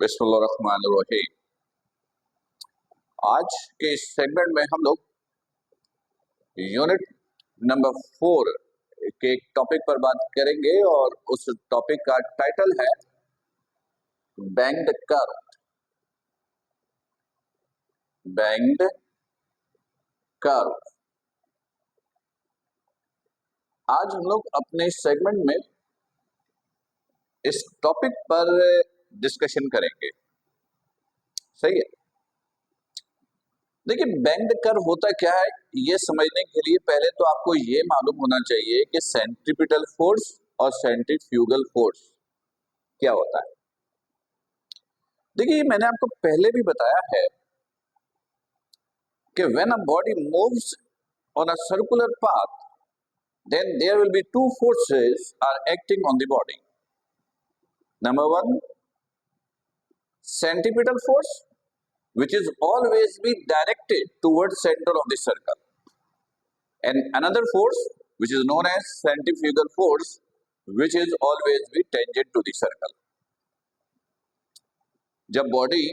बिस्मिल्लाहिर्रहमानिर्रहीम। आज के इस सेगमेंट में हम लोग यूनिट नंबर 4 के एक टॉपिक पर बात करेंगे और उस टॉपिक का टाइटल है बैंक्ड कर्व। Banked curve. आज हम लोग अपने सेगमेंट में इस टॉपिक पर डिस्कशन करेंगे। सही है। देखिए, बैंक्ड कर्व होता क्या है, ये समझने के लिए पहले तो आपको ये मालूम होना चाहिए कि सेंट्रीपिटल फोर्स और सेंट्रीफ्यूगल फोर्स क्या होता है। देखिए, मैंने आपको पहले भी बताया है कि when a body moves on a circular path, then there will be two forces are acting on the body. Number one, centripetal force, which is always be directed towards center of the circle, and another force which is known as centrifugal force, which is always be tangent to the circle. जब body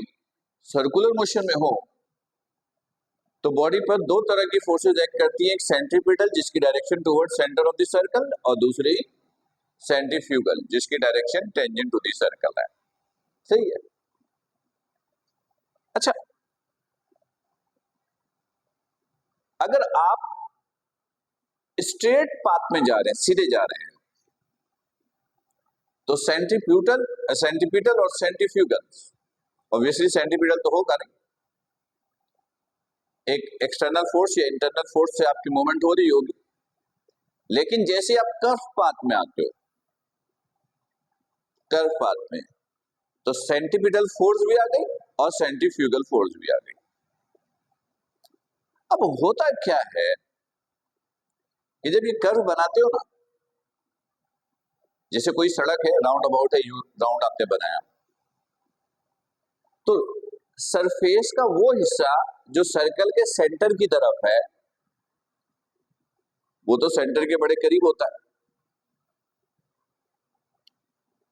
circular motion में हो तो body पर दो तरह की forces act करती हैं, एक सेंट्रीपिटल जिसकी direction toward centre of the circle और दूसरी सेंट्रीफ्यूगल जिसकी direction tangent to the circle है। सही है। अच्छा, अगर आप स्ट्रेट पाथ में जा रहे हैं, सीधे जा रहे हैं, तो सेंट्रीपिटल और सेंट्रीफ्यूगल, ऑब्वियसली सेंट्रीपिटल तो होगा नहीं, एक एक्सटर्नल फोर्स या इंटरनल फोर्स से आपकी मूवमेंट हो रही होगी। लेकिन जैसे आप कर्व पाथ में आते हो, कर्व पाथ में, तो सेंट्रीपिटल फोर्स भी आ गई और सेंट्रीफ्यूगल फोर्स भी आ गई। अब होता क्या है कि जब ये कर्व बनाते हो ना, जैसे कोई सड़क है, राउंड अबाउट है, यू राउंड आपने बनाया, तो सरफेस का वो हिस्सा जो सर्कल के सेंटर की तरफ है, वो तो सेंटर के बड़े करीब होता है,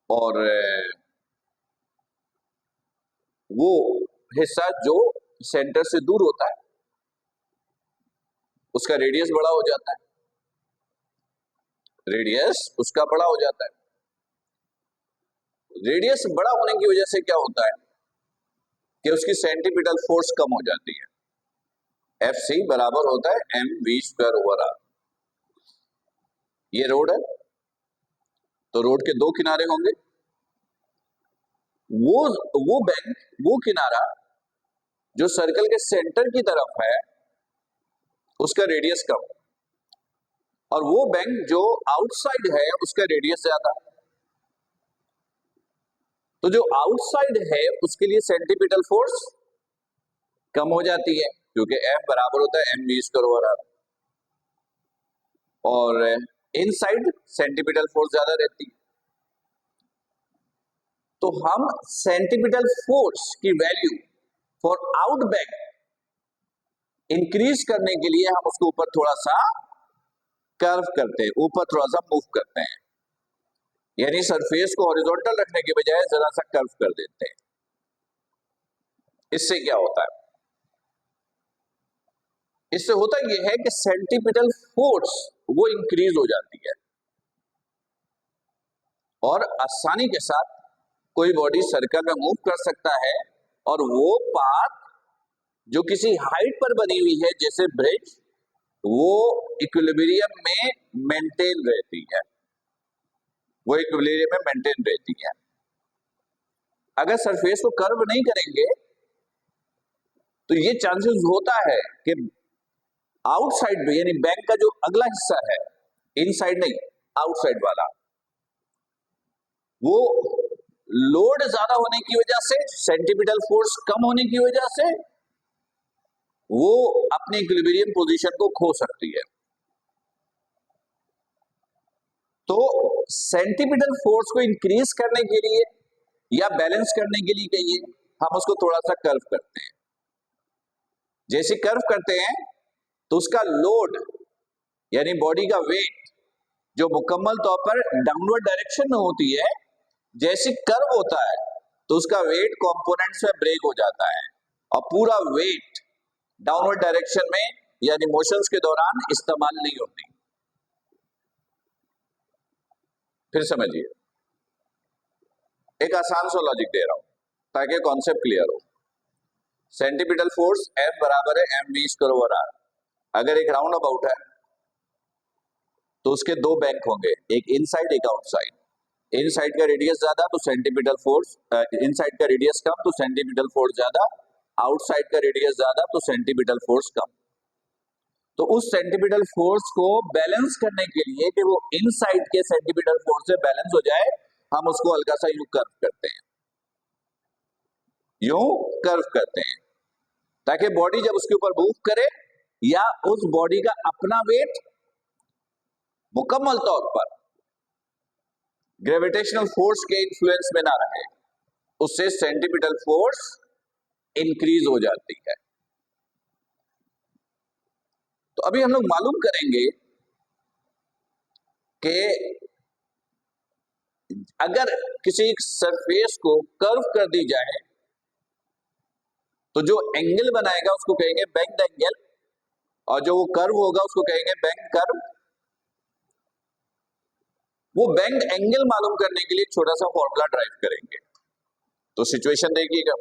और वो हिस्सा जो सेंटर से दूर होता है उसका रेडियस बड़ा हो जाता है। रेडियस उसका बड़ा हो जाता है। रेडियस बड़ा होने की वजह से क्या होता है कि उसकी सेंट्रीपिटल फोर्स कम हो जाती है। Fc बराबर होता है mv²/r। ये रोड है, तो रोड के दो किनारे होंगे, वो बैंक, वो किनारा जो सर्कल के सेंटर की तरफ है उसका रेडियस कम, और वो बैंक जो आउटसाइड है उसका रेडियस ज्यादा। तो जो आउटसाइड है उसके लिए सेंट्रीपिटल फोर्स कम हो जाती है, क्योंकि F बराबर होता है mv²/r, और इनसाइड सेंट्रीपिटल फोर्स ज्यादा रहती है। तो हम सेंट्रीपिटल फोर्स की value for out bank increase करने के लिए हम उसको ऊपर थोड़ा सा कर्व करते हैं, ऊपर थोड़ा सा मूव करते हैं, यानी सरफेस को हॉरिजॉन्टल रखने के बजाय जरा सा कर्व कर देते हैं। इससे क्या होता है? इससे होता यह है कि सेंट्रीपिटल फोर्स वो इंक्रीज हो जाती है और आसानी के साथ कोई बॉडी सर्कल में मूव कर सकता है, और वो पाथ जो किसी हाइट पर बनी हुई है जैसे ब्रिज, वो इक्विलिब्रियम में मेंटेन रहती है, वो इक्विलिब्रियम में मेंटेन रहती है। अगर सरफेस को कर्व नहीं करेंगे तो ये चांसेस होता है कि आउटसाइड में, यानी बैंक का जो अगला हिस्सा है, इनसाइड नहीं आउटसाइड वाला, वो लोड ज्यादा होने की वजह से, सेंट्रीपिटल फोर्स कम होने की वजह से वो अपनी इक्विलिब्रियम पोजीशन को खो सकती है। तो सेंट्रीपिटल फोर्स को इंक्रीज करने के लिए या बैलेंस करने के लिए कहिए, हम उसको थोड़ा सा कर्व करते हैं। जैसे कर्व करते हैं तो उसका लोड, यानी बॉडी का वेट, जो मुकम्मल तौर पर डाउनवर्ड डायरेक्शन में होती है, जैसे कर्व होता है तो उसका वेट कंपोनेंट्स में ब्रेक हो जाता है और पूरा वेट डाउनवर्ड डायरेक्शन में यानी मोशंस के दौरान इस्तेमाल नहीं होती। फिर समझिए, एक आसान सा लॉजिक दे रहा हूं ताकि कॉन्सेप्ट क्लियर हो। सेंटीपिटल फोर्स F बराबर है mv²/r। अगर एक राउंड अबाउट है तो उसके दो बैंक होंगे, एक इनसाइड एक आउटसाइड। इनसाइड का रेडियस ज्यादा तो सेंटीपिटल फोर्स, इनसाइड का रेडियस कम तो सेंटीपिटल फोर्स ज्यादा, आउटसाइड का रेडियस ज्यादा तो सेंटीपिटल फोर्स कम। तो उस सेंटीपिटल फोर्स को बैलेंस करने के लिए कि वो इनसाइड के सेंटीपिटल फोर्स से बैलेंस हो जाए, हम उसको हल्का सा यूं कर्व करते हैं, यूं कर्व करते हैं, ताकि बॉडी जब उसके ऊपर मूव करे या उस बॉडी का अपना वेट मुकम्मल तौर पर ग्रेविटेशनल फोर्स के इन्फ्लुएंस में ना रहे, उससे सेंटीपिटल फोर्स इंक्रीज हो जाती है। तो अभी हम लोग मालूम करेंगे कि अगर किसी सरफेस को कर्व कर दी जाए तो जो एंगल बनाएगा उसको कहेंगे बेंड एंगल, और जो वो कर्व होगा उसको कहेंगे बेंड कर्व। वो बेंड एंगल मालूम करने के लिए छोटा सा फॉर्मूला ड्राइव करेंगे। तो सिचुएशन देखिएगा,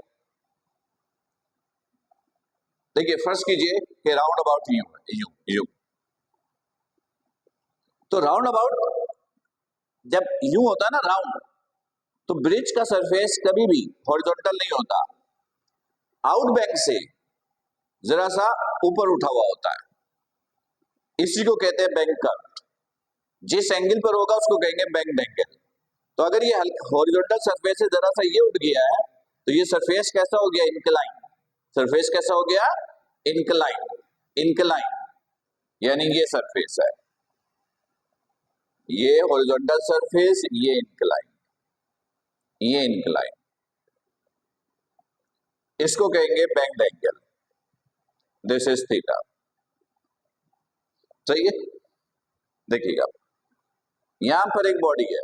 देखिए फर्स्ट कीजिए कि राउंड अबाउट यूं है, यूं यूं। तो राउंड अबाउट जब यूं होता है ना राउंड, तो ब्रिज का सरफेस कभी भी हॉरिजॉन्टल नहीं होता, आउट बैंक से जरा सा ऊपर उठा हुआ होता है। इसी को कहते हैं बैंक कर्व। जिस एंगल पर होगा उसको कहेंगे बेंड एंगल। तो अगर ये हॉरिजॉन्टल सरफेस से जरा सा ये उठ गया है तो ये सरफेस कैसा हो गया, इंक्लाइन। सरफेस कैसा हो गया, इंक्लाइन। इंक्लाइन यानी ये सरफेस है, ये हॉरिजॉन्टल सरफेस, ये इंक्लाइन, ये इंक्लाइन, इसको कहेंगे bend angle. This is theta. सही है। देखिएगा यहां पर एक बॉडी है,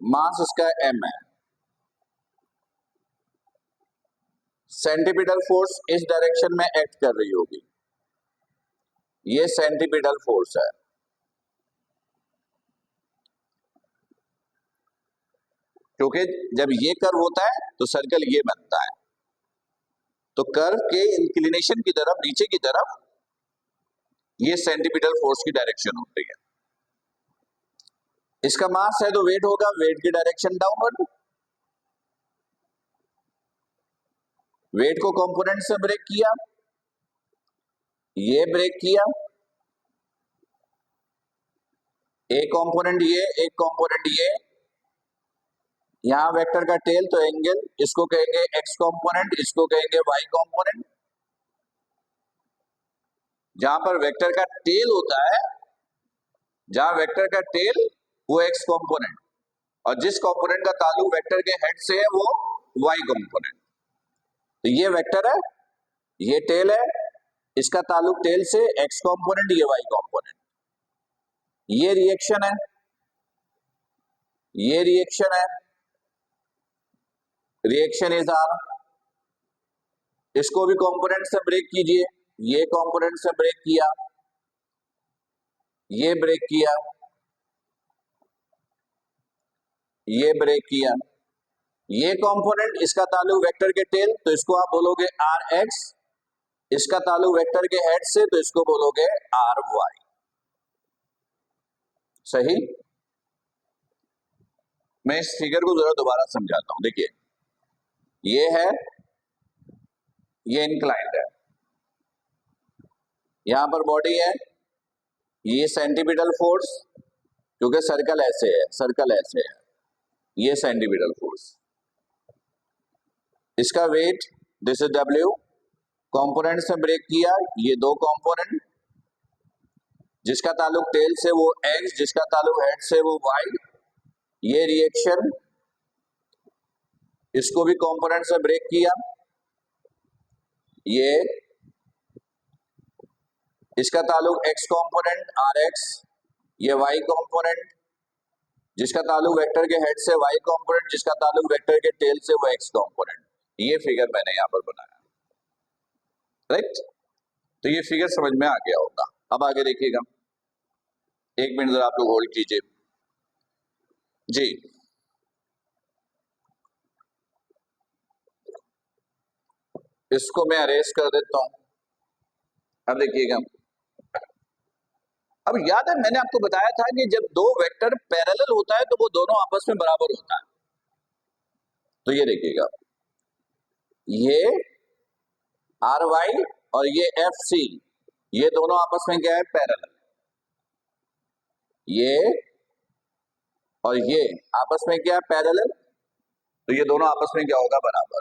मास इसका m है, सेंटीपिटल फोर्स इस डायरेक्शन में एक्ट कर रही होगी, ये सेंटीपिटल फोर्स है। क्योंकि जब ये कर्व होता है तो सर्कल ये बनता है, तो कर्व के इंक्लिनेशन की तरफ, नीचे की तरफ, ये सेंटीपिटल फोर्स की डायरेक्शन होती है। इसका मास है तो वेट होगा, वेट की डायरेक्शन डाउनवर्ड। वेट को कंपोनेंट से ब्रेक किया, ये ब्रेक किया, एक कंपोनेंट ये, एक कंपोनेंट ये, यहां वेक्टर का टेल तो एंगल, इसको कहेंगे एक्स कंपोनेंट, इसको कहेंगे वाई कंपोनेंट। जहां पर वेक्टर का टेल होता है, जहां वेक्टर का टेल वो एक्स कंपोनेंट, और जिस कंपोनेंट का ताल्लुक वेक्टर के हेड से है वो वाई कंपोनेंट। तो ये वेक्टर है, ये टेल है, इसका ताल्लुक टेल से एक्स कंपोनेंट, ये वाई कंपोनेंट। ये रिएक्शन है, ये रिएक्शन है, रिएक्शन इज आर। इसको भी कंपोनेंट से ब्रेक कीजिए, ये कंपोनेंट से ब्रेक किया, ये ब्रेक किया, ये ब्रेक किया, ये कंपोनेंट, इसका ताल्लुक वेक्टर के टेल तो इसको आप बोलोगे आर एक्स, इसका ताल्लुक वेक्टर के हेड से तो इसको बोलोगे आर वाई। सही। मैं इस फिगर को जरा दोबारा समझाता हूं। देखिए ये है, ये इंक्लाइंड है, यहां पर बॉडी है, ये सेंटीपिटल फोर्स, क्योंकि सर्कल ऐसे है, सर्कल ऐसे है, ये सेंटीपिटल फोर्स, इसका weight this is W, component से ब्रेक किया, ये दो कंपोनेंट, जिसका ताल्लुक टेल से वो एक्स, जिसका ताल्लुक हेड से वो वाई, ये रिएक्शन, इसको भी कंपोनेंट से ब्रेक किया, ये इसका ताल्लुक एक्स कंपोनेंट आर एक्स, ये वाई कंपोनेंट, जिसका ताल्लुक वेक्टर के हेड से y कंपोनेंट, जिसका ताल्लुक वेक्टर के टेल से वो x कंपोनेंट। ये फिगर मैंने यहां पर बनाया, राइट। तो ये फिगर समझ में आ गया होगा। अब आगे देखिएगा, एक मिनट जरा आप लोग होल्ड कीजिए जी। इसको मैं अरेज कर देता हूं। अब देखिएगा, अब याद है मैंने आपको बताया था कि जब दो वेक्टर पैरेलल होता है तो वो दोनों आपस में बराबर होता है। तो ये देखिएगा, ये आर वाई और ये एफ सी, ये दोनों आपस में क्या है, पैरेलल। ये और ये आपस में क्या है, पैरेलल। तो ये दोनों आपस में क्या होगा, बराबर।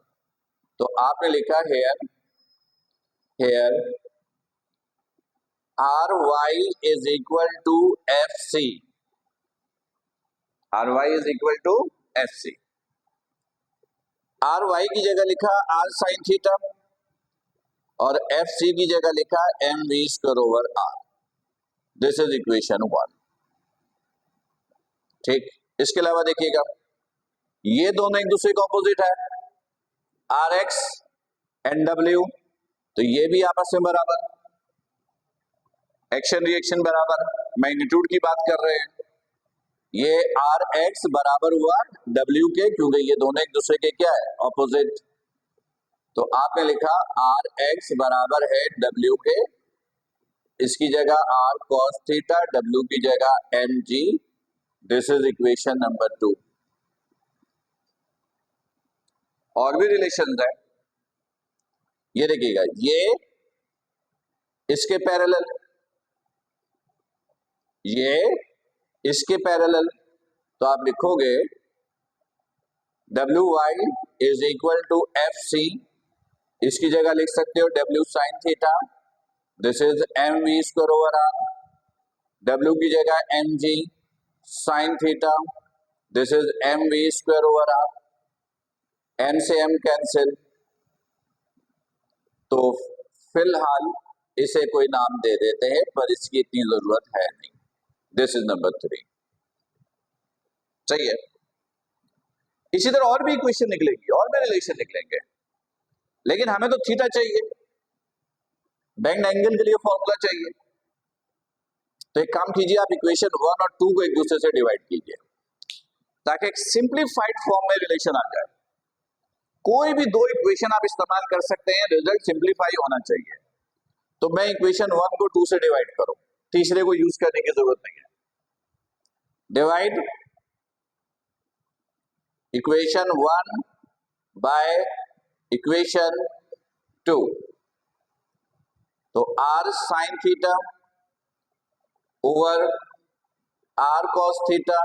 तो आपने लिखा here here R Y is equal to F C, R Y is equal to F C. R Y की जगह लिखा आर साइन थीटा और एफ सी की जगह लिखा M V square over R. This is equation 1, ठीक। इसके अलावा देखिएगा, ये दोनों एक दूसरे का ऑपोजिट है, आर एक्स एंड डब्ल्यू, तो ये भी आपस में बराबर, एक्शन रिएक्शन बराबर, मैग्नीट्यूड की बात कर रहे हैं। ये आर एक्स बराबर हुआ डब्ल्यू के, क्योंकि ये दोनों एक दूसरे के क्या है, ऑपोजिट। तो आपने लिखा आर एक्स बराबर है डब्ल्यू के, इसकी जगह आर कॉस थीटा, डब्ल्यू की जगह M G. This is equation number 2। और भी रिलेशन है, ये देखिएगा, ये इसके पैरेलल, ये इसके पैरेलल। तो आप लिखोगे W Y is equal to F C, इसकी जगह लिख सकते हो W sine theta, this is M V square over R. W की जगह M G sine theta, this is M V square over R. M से एम कैंसिल, तो फिलहाल इसे कोई नाम दे देते हैं, पर इसकी इतनी जरूरत है नहीं। दिस इज नंबर 3, सही है। इसी तरह और भी इक्वेशन निकलेगी, और भी रिलेशन निकलेंगे, लेकिन हमें तो थीटा चाहिए, बेंड एंगल के लिए फॉर्मूला चाहिए। तो एक काम कीजिए, आप इक्वेशन 1 और 2 को एक दूसरे से डिवाइड कीजिए, ताकि एक सिंप्लीफाइड फॉर्म में रिलेशन आ जाए। कोई भी दो इक्वेशन आप इस्तेमाल कर सकते हैं, रिजल्ट सिंप्लीफाई होना चाहिए। तो मैं इक्वेशन 1 को 2 से डिवाइड करूं, तीसरे को यूज करने की जरूरत नहीं है। Divide equation 1 by equation 2। तो R sine theta over R cos theta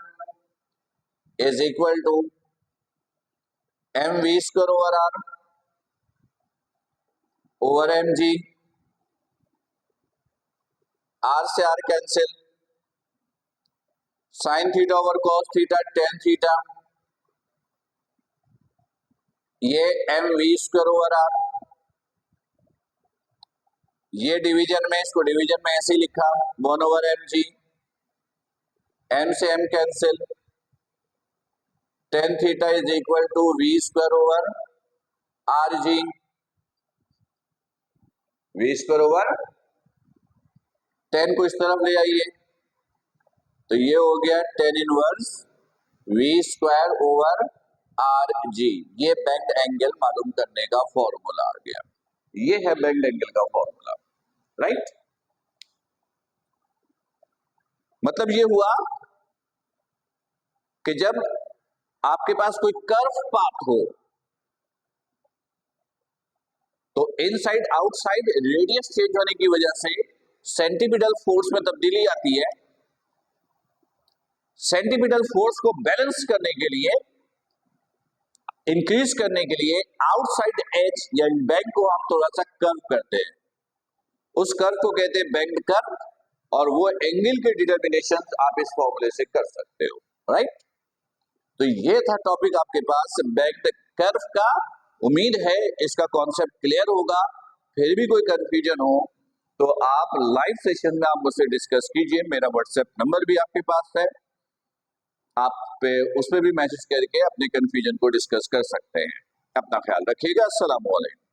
is equal to M V square over R over M G. R से R cancel, sine theta over cos theta tan theta, ये M V square over R. ये division में, इसको division में ऐसे ही लिखा 1 over M G, M से M cancel, tan theta is equal to V square over R G, V square over 10 को इस तरफ ले आइए, तो ये हो गया 10 inverse V square over R G. ये बेंड एंगल मालूम करने का फॉर्मूला आ गया, ये है बेंड एंगल का फॉर्मूला, राइट। मतलब ये हुआ कि जब आपके पास कोई कर्व पाथ हो, तो इनसाइड आउटसाइड रेडियस चेंज होने की वजह से सेंटीपिटल फोर्स में तब्दीली आती है। सेंटीपिटल फोर्स को बैलेंस करने के लिए, इंक्रीज करने के लिए आउटसाइड एज या बेंड को हम थोड़ा सा कर्व करते हैं, उस कर्व को कहते हैं बेंड कर्व, और वो एंगल के डिटर्मिनेशन आप इस फॉर्मूले से कर सकते हो, राइट। तो ये था टॉपिक आपके पास बेंड कर्व का। उम्मीद है इसका कॉन्सेप्ट क्लियर होगा। फिर भी कोई कंफ्यूजन हो तो आप लाइव सेशन में आप मुझसे डिस्कस कीजिए। मेरा व्हाट्सएप नंबर भी आपके पास है, आप पे उस पे भी मैसेज करके अपने कंफ्यूजन को डिस्कस कर सकते हैं। अपना ख्याल रखिएगा। अस्सलाम वालेकुम।